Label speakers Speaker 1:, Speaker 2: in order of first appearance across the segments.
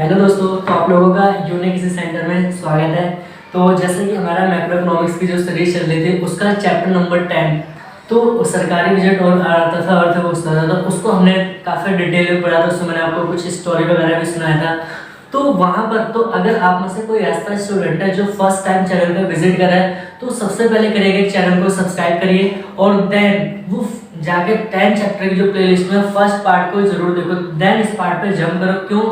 Speaker 1: Hello दोस्तों, तो आप लोगों का यूनिक किसी सेंटर में स्वागत है। तो जैसे कि हमारा मैक्रो इकोनॉमिक्स की जो सीरीज चल रही थी उसका चैप्टर नंबर 10 तो सरकारी बजट और तथा अर्थव्यवस्था था, तो उसको हमने काफ़ी डिटेल में पढ़ा था। उसमें मैंने आपको कुछ स्टोरी वगैरह भी सुनाया था। तो वहाँ पर तो अगर आप में से कोई ऐसा स्टूडेंट है जो फर्स्ट टाइम चैनल पर विजिट कर रहा है तो सबसे पहले करिएगा चैनल को सब्सक्राइब करिए और देन वो जाके 10 चैप्टर की जो प्लेलिस्ट में फर्स्ट पार्ट को जरूर देखो, देन इस पार्ट पे जंप करो। क्यों?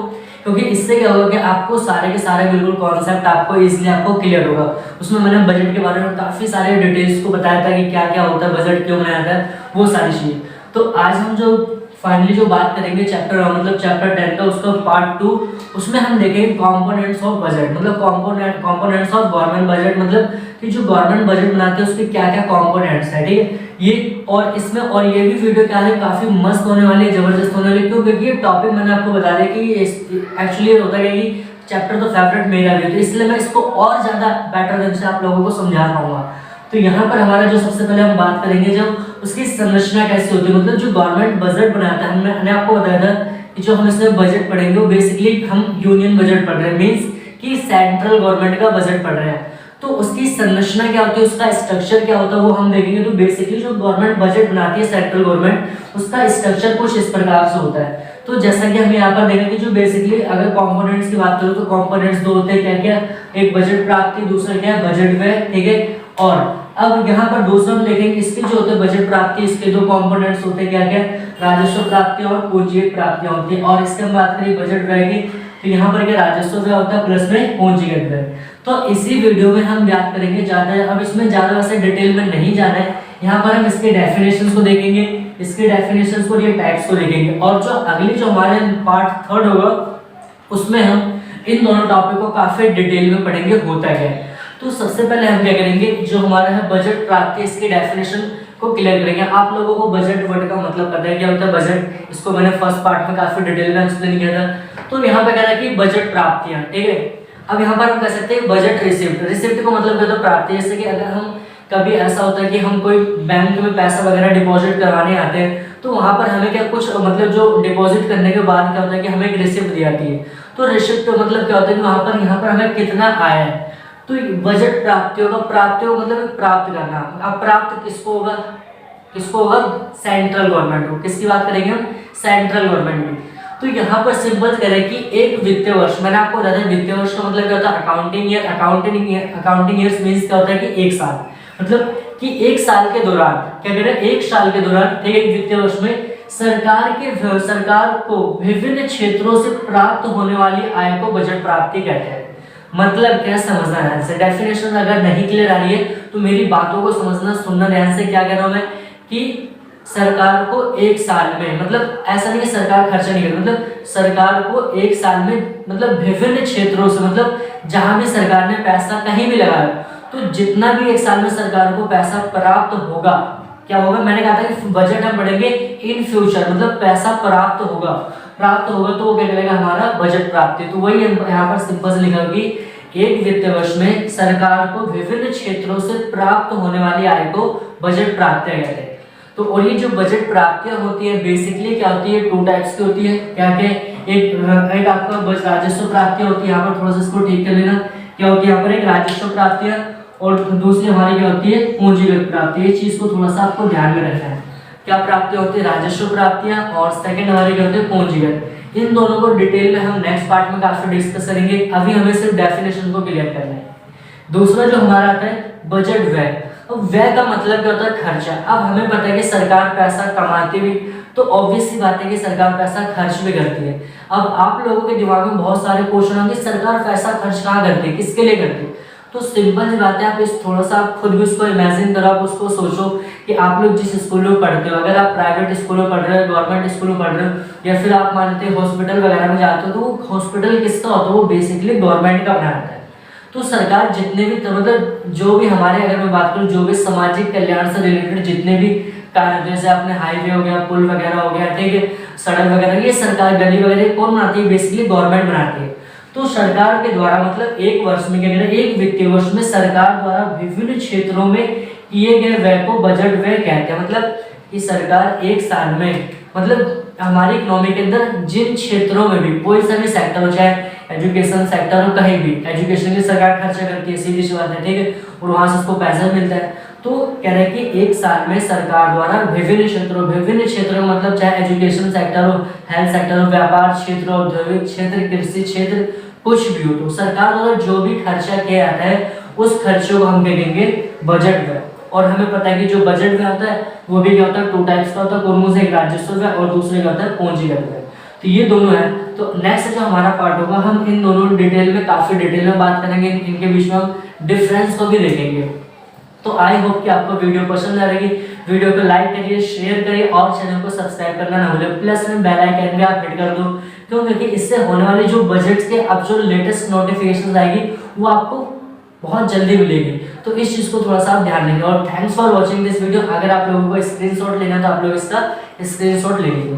Speaker 1: क्योंकि इससे क्या होगा कि आपको सारे के सारे बिल्कुल कॉन्सेप्ट आपको इजीली आपको क्लियर होगा। उसमें मैंने बजट के बारे में काफ़ी सारे डिटेल्स को बताया था कि क्या क्या होता है, बजट क्यों बनाया था, वो सारी चीज़ें। तो आज हम जो फाइनली जो बात करेंगे चैप्टर 10 का, उसका पार्ट 2, उसमें हम देखेंगे कंपोनेंट्स ऑफ बजट, मतलब कंपोनेंट्स ऑफ गवर्नमेंट बजट, मतलब कि जो गवर्नमेंट बजट बनाते हैं उसके क्या क्या कंपोनेंट्स है, ठीक है। ये और इसमें और ये भी वीडियो क्या है, काफी मस्त होने वाली है, जबरदस्त होने वाली है। क्यों? क्योंकि ये टॉपिक मैंने आपको बता दिया कि एक्चुअली होता है कि चैप्टर तो फेवरेट मेरा भी है, तो इसलिए मैं इसको और ज्यादा बेटर ढंग से आप लोगों को समझा पाऊंगा। तो यहाँ पर हमारा जो सबसे पहले हम बात करेंगे जब उसकी संरचना कैसे होती है, मतलब जो गवर्नमेंट बजट बनाता है। मैंने आपको बताया था कि जो हम इसमें बजट पढ़ेंगे वो बेसिकली हम यूनियन बजट पढ़ रहे हैं, मीन्स कि सेंट्रल गवर्नमेंट का बजट पढ़ रहे हैं। तो उसकी संरचना क्या होती है, उसका स्ट्रक्चर क्या होता है, वो हम देखेंगे। तो बेसिकली जो गवर्नमेंट बजट बनाती है सेंट्रल गवर्नमेंट, उसका स्ट्रक्चर कुछ इस प्रकार से होता है। तो जैसा कि हम यहाँ पर देखेंगे, जो बेसिकली अगर कंपोनेंट्स की बात करें तो कंपोनेंट्स दो होते हैं, क्या क्या, एक बजट प्राप्ति, दूसरा क्या है बजट व्यय, ठीक है। और अब यहाँ पर दूसरा हम देखेंगे इसके जो होते हैं बजट प्राप्ति, इसके दो कंपोनेंट्स होते हैं, क्या क्या, राजस्व प्राप्ति और पूंजीगत प्राप्तियां होती है। और इसके हम बात करें बजट व्यय की, तो यहाँ पर क्या राजस्व व्यय होता है प्लस में पूंजीगत व्यय। तो इसी वीडियो में हम बात करेंगे ज्यादा, अब इसमें ज्यादा वैसे डिटेल में नहीं जाना है। यहाँ पर हम इसके डेफिनेशंस को देखेंगे, इसके डेफिनेशंस को, ये टैक्स को देखेंगे। और जो अगली जो हमारे पार्ट 3 होगा उसमें हम इन दोनों टॉपिक को काफी डिटेल में पढ़ेंगे होता क्या है। तो सबसे पहले हम क्या करेंगे, जो हमारा है बजट प्राप्ति, इसके डेफिनेशन को क्लियर करेंगे। आप लोगों को बजट वर्ड का मतलब पता है क्या होता है बजट, इसको मैंने फर्स्ट पार्ट में काफी डिटेल में एक्सप्लेन किया था। तो यहाँ पे कह रहा है कि बजट प्राप्तियां, ठीक है। अब यहाँ पर हम कह सकते हैं बजट रिसिप्ट, रिसिप्ट को मतलब कहते हैं प्राप्ति। जैसे कि अगर हम कभी ऐसा होता है कि हम कोई बैंक में पैसा वगैरह डिपॉजिट करवाने आते हैं, तो वहां पर हमें क्या कुछ मतलब जो डिपॉजिट करने के बाद क्या होता है कि हमें एक रिसिप्ट दी जाती है। तो रिसिप्ट मतलब क्या होता है कि वहां पर यहाँ पर हमें कितना आया है। तो बजट प्राप्तियों का, प्राप्तियों मतलब प्राप्त करना। अब प्राप्त किसको होगा, किसको होगा, सेंट्रल गवर्नमेंट को। किसकी बात करेंगे हम, सेंट्रल गवर्नमेंट की। तो यहाँ पर सिंपल करें कि एक वित्तीय वर्ष, मैंने आपको बताया वित्तीय वर्ष का मतलब क्या होता है, accounting year. Accounting years means क्या होता है कि एक साल, मतलब कि एक साल के दौरान क्या कह रहे हैं, एक साल के दौरान, ठीक है, वित्तीय वर्ष में सरकार को विभिन्न क्षेत्रों से प्राप्त होने वाली आय को बजट प्राप्ति कहते हैं। मतलब क्या समझना है, डेफिनेशन अगर नहीं क्लियर आ रही है तो मेरी बातों को समझना, सुनना ध्यान से। क्या कह रहा हूं मैं कि सरकार को एक साल में, मतलब ऐसा नहीं है सरकार खर्चा नहीं करती, मतलब सरकार को एक साल में, मतलब विभिन्न क्षेत्रों से, मतलब जहां भी सरकार ने पैसा कहीं भी लगाया, तो जितना भी एक साल में सरकार को पैसा प्राप्त होगा, क्या होगा, मैंने कहा था कि बजट हम पढ़ेंगे इन फ्यूचर, मतलब पैसा प्राप्त होगा तो वो क्या कहलाएगा, हमारा बजट प्राप्ति। तो वही यहाँ पर सिंपल से लिखा कि एक वित्तीय वर्ष में सरकार को विभिन्न क्षेत्रों से प्राप्त होने वाली आय को बजट प्राप्तियां कहते हैं। तो और ये जो बजट प्राप्तियां होती है बेसिकली क्या होती है, 2 टाइप्स की होती है। क्या क्या, एक आपका राजस्व प्राप्तियां होती है, यहाँ पर थोड़ा सा इसको ठीक कर लेना। क्या होती है यहाँ पर, एक राजस्व प्राप्तियां और दूसरी हमारी क्या होती है, पूंजीगत प्राप्ति। ये चीज को थोड़ा सा आपको ध्यान में रखना है। क्या प्राप्तियां होती है, राजस्व प्राप्तियां, और सेकंड हमारी क्या होती है, पूंजीगत। इन दोनों को डिटेल में हम नेक्स्ट पार्ट में काफी डिस्कस करेंगे। अभी हमें सिर्फ डेफिनेशन को क्लियर करना है। दूसरा जो हमारा आता है बजट व्यय। अब व्यय का मतलब क्या होता है, खर्चा। अब हमें पता है कि सरकार पैसा कमाती भी, तो ऑब्वियस सी बात है कि सरकार पैसा खर्च भी करती है। अब आप लोगों के दिमाग में बहुत सारे क्वेश्चन होंगे, सरकार पैसा खर्च कहाँ करती है, किसके लिए करती है। तो सिंपल सी बात है, आप इस थोड़ा सा खुद भी उसको इमेजिन करो, आप उसको सोचो कि आप लोग जिस स्कूल में पढ़ते हो, अगर आप प्राइवेट स्कूल में पढ़ रहे हो, गवर्नमेंट स्कूल में पढ़ रहे हो, या फिर आप मानते हैं हॉस्पिटल वगैरह में जाते हो, तो वो हॉस्पिटल किसका होता है, वो बेसिकली गवर्नमेंट का बनाता है। तो सरकार जितने भी मतलब जो भी हमारे, अगर मैं बात करूँ जो भी सामाजिक कल्याण से रिलेटेड जितने भी कार्य, जैसे आपने हाईवे हो गया, पुल वगैरह हो गया, ठीक है, सड़क वगैरह, ये सरकार, गली वगैरह कौन बनाती है, बेसिकली गवर्नमेंट बनाती है। तो सरकार के द्वारा, मतलब एक वर्ष में क्या कहते हैं, एक वित्तीय वर्ष में सरकार द्वारा विभिन्न क्षेत्रों में किए गए व्यय को बजट व्यय कहते हैं। मतलब कि सरकार एक साल में, मतलब हमारी इकोनॉमी के अंदर जिन क्षेत्रों में भी कोई सा भी सेक्टर हो, चाहे एजुकेशन सेक्टर हो, कहीं भी एजुकेशन की सरकार खर्चा करती है, सीधी सी बात है, ठीक है, और वहां से उसको पैसा मिलता है। तो कह रहे हैं कि एक साल में सरकार द्वारा विभिन्न क्षेत्रों मतलब चाहे एजुकेशन सेक्टर हो, हेल्थ सेक्टर हो, व्यापार क्षेत्र, औद्योगिक क्षेत्र, कृषि क्षेत्र, कुछ भी हो, तो सरकार द्वारा जो भी खर्चा किया जाता है उस खर्चों को हम कहेंगे बजट व्यय। और हमें पता है कि जो बजट व्यय होता है वो भी क्या होता है, 2 टाइप्स का होता है, उनमें से एक राजस्व व्यय और दूसरे क्या होता है, पूंजीगत व्यय। तो ये दोनों है। तो नेक्स्ट जो हमारा पार्ट होगा, हम इन दोनों डिटेल में, काफी डिटेल में बात करेंगे, इनके बीच में हम डिफरेंस को भी देखेंगे। तो आई होप कि आपको वीडियो पसंद आ रहेगी। वीडियो को लाइक करिए, शेयर करिए और चैनल को सब्सक्राइब करना ना भूलें। प्लस में बेल आइकन भी आप हिट कर दो, क्योंकि इससे होने वाली जो बजट के अब जो लेटेस्ट नोटिफिकेशन आएगी वो आपको बहुत जल्दी मिलेगी। तो इस चीज को थोड़ा सा आप ध्यान देंगे। और thanks for watching this video. अगर आप लोगों को स्क्रीनशॉट लेना है तो आप लोग इसका स्क्रीनशॉट ले लीजिए।